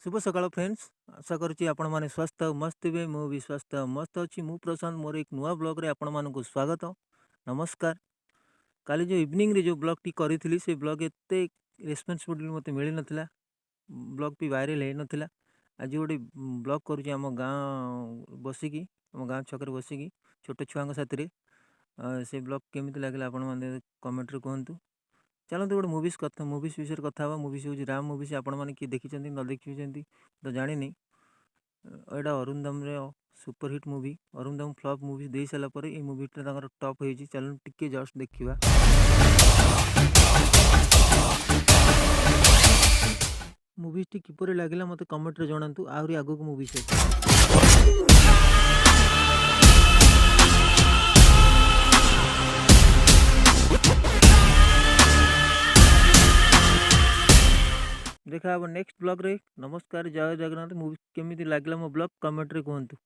शुभ सकाळ फ्रेंड्स। आशा करुच्ची आपण मैंने स्वस्थ मस्त थे मु भी स्वस्थ मस्त अच्छी मु प्रशांत मोर एक नुआ ब्लॉग रे आपण मानक स्वागत नमस्कार। काली जो इवनिंग रे जो ब्लॉग टी करी से ब्लॉग एते रेस्पॉन्सिबिलिटी मत मिल नथिला, ब्लॉग भी वायरल है नथिला। आज गोटे ब्लॉग करुच्ची आम गाँ बसिकी आम गाँ छक बसिकी छोट छुआ साथी रे से ब्लॉग केमी लगे आपण मैंने कमेंट रे कहतु। चलते गोटे मुवीज विषय कथा मुवीज हूँ राम मुवीज आपने किए देखी न देखी तो जानी यहाँ अरुंधम रे सुपरहिट मुवी अरुंधम फ्लॉप मुवी दे सारापर ये मुवीटा टॉप हो चल टिके जस्ट देखा मुवीज टी किपर लगे मत कमेंट रे जनातु आहरी आगक मुवीज देखा नेक्स्ट ब्लॉग रे। नमस्कार, जय जगन्नाथ। मूवी केमी लगे मो ब्लॉग कमेंट रे कहतु।